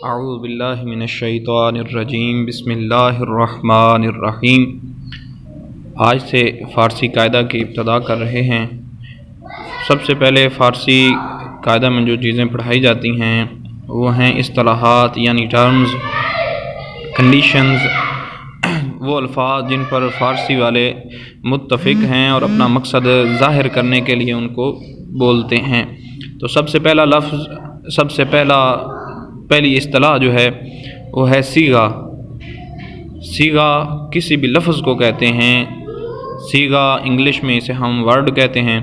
اعوذ باللہ من الشیطان الرجیم بسم اللہ الرحمن الرحیم۔ آج سے فارسی قاعدہ کی ابتدا کر رہے ہیں۔ سب سے پہلے فارسی قاعدہ میں جو چیزیں پڑھائی جاتی ہیں وہ ہیں اصطلاحات یعنی ٹرمز، کنڈیشنز، وہ الفاظ جن پر فارسی والے متفق ہیں اور اپنا مقصد ظاہر کرنے کے لیے ان کو بولتے ہیں۔ تو سب سے پہلی اصطلاح جو ہے وہ ہے صیغہ۔ صیغہ کسی بھی لفظ کو کہتے ہیں۔ صیغہ انگلش میں اسے ہم ورڈ کہتے ہیں۔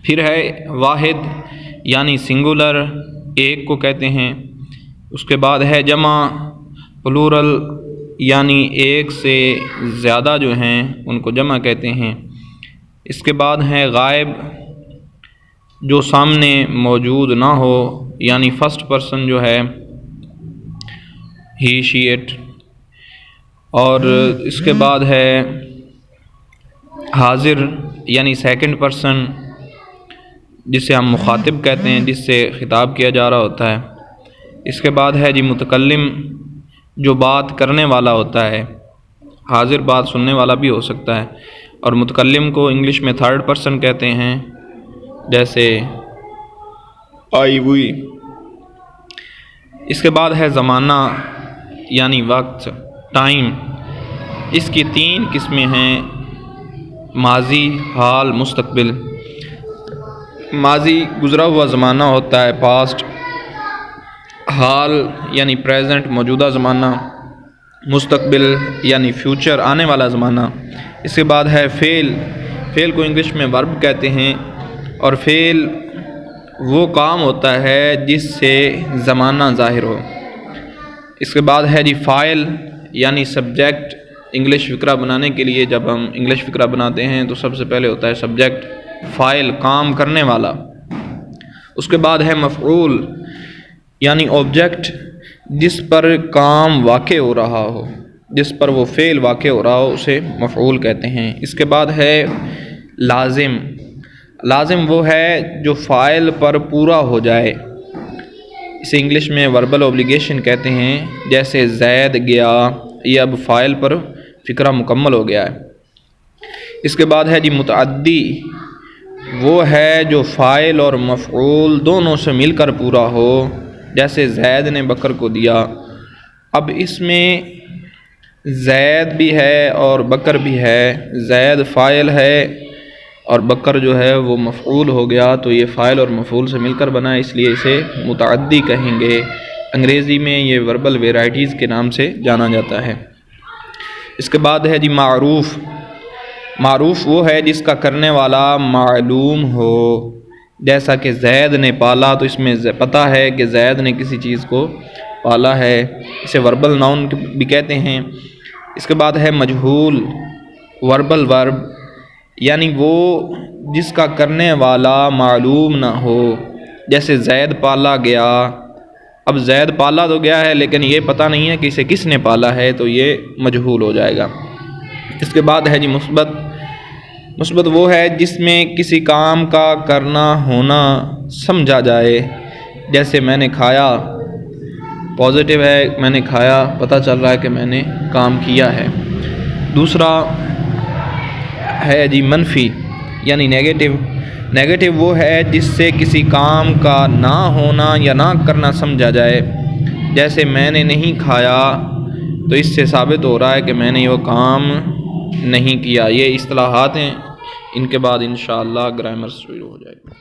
پھر ہے واحد یعنی سنگولر، ایک کو کہتے ہیں۔ اس کے بعد ہے جمع، پلورل یعنی ایک سے زیادہ جو ہیں ان کو جمع کہتے ہیں۔ اس کے بعد ہے غائب، جو سامنے موجود نہ ہو یعنی فرسٹ پرسن جو ہے ہی شی اٹ۔ اور اس کے بعد ہے حاضر یعنی سیکنڈ پرسن، جسے ہم مخاطب کہتے ہیں، جس سے خطاب کیا جا رہا ہوتا ہے۔ اس کے بعد ہے متکلم، جو بات کرنے والا ہوتا ہے۔ حاضر بات سننے والا بھی ہو سکتا ہے، اور متکلم کو انگلش میں تھرڈ پرسن کہتے ہیں، جیسے آئی وی۔ اس کے بعد ہے زمانہ یعنی وقت، ٹائم۔ اس کی 3 قسمیں ہیں: ماضی، حال، مستقبل۔ ماضی گزرا ہوا زمانہ ہوتا ہے، پاسٹ۔ حال یعنی پریزنٹ، موجودہ زمانہ۔ مستقبل یعنی فیوچر، آنے والا زمانہ۔ اس کے بعد ہے فعل۔ فعل کو انگلش میں ورب کہتے ہیں، اور فعل وہ کام ہوتا ہے جس سے زمانہ ظاہر ہو۔ اس کے بعد ہے فاعل یعنی سبجیکٹ۔ انگلش فقرہ بنانے کے لیے جب ہم انگلش فقرہ بناتے ہیں تو سب سے پہلے ہوتا ہے سبجیکٹ، فاعل، کام کرنے والا۔ اس کے بعد ہے مفعول یعنی آبجیکٹ، جس پر کام واقع ہو رہا ہو، جس پر وہ فعل واقع ہو رہا ہو، اسے مفعول کہتے ہیں۔ اس کے بعد ہے لازم۔ لازم وہ ہے جو فاعل پر پورا ہو جائے، اسے انگلش میں وربل اوبلیگیشن کہتے ہیں، جیسے زید گیا، یہ اب فاعل پر فقرہ مکمل ہو گیا ہے۔ اس کے بعد ہے متعدی، وہ ہے جو فاعل اور مفعول دونوں سے مل کر پورا ہو، جیسے زید نے بکر کو دیا۔ اب اس میں زید بھی ہے اور بکر بھی ہے، زید فاعل ہے اور بکر جو ہے وہ مفعول ہو گیا، تو یہ فاعل اور مفعول سے مل کر بنا ہے، اس لیے اسے متعدی کہیں گے۔ انگریزی میں یہ وربل ویرائٹیز کے نام سے جانا جاتا ہے۔ اس کے بعد ہے معروف۔ معروف وہ ہے جس کا کرنے والا معلوم ہو، جیسا کہ زید نے پالا، تو اس میں پتہ ہے کہ زید نے کسی چیز کو پالا ہے، اسے وربل ناؤن بھی کہتے ہیں۔ اس کے بعد ہے مجہول، وربل ورب یعنی وہ جس کا کرنے والا معلوم نہ ہو، جیسے زید پالا گیا۔ اب زید پالا تو گیا ہے لیکن یہ پتہ نہیں ہے کہ اسے کس نے پالا ہے، تو یہ مجہول ہو جائے گا۔ اس کے بعد ہے مثبت۔ مثبت وہ ہے جس میں کسی کام کا کرنا ہونا سمجھا جائے، جیسے میں نے کھایا، پازیٹیو ہے، میں نے کھایا، پتہ چل رہا ہے کہ میں نے کام کیا ہے۔ دوسرا ہے منفی یعنی نیگیٹو۔ نیگیٹو وہ ہے جس سے کسی کام کا نہ ہونا یا نہ کرنا سمجھا جائے، جیسے میں نے نہیں کھایا، تو اس سے ثابت ہو رہا ہے کہ میں نے وہ کام نہیں کیا۔ یہ اصطلاحات ہیں، ان کے بعد انشاءاللہ گرامر شروع ہو جائے گا۔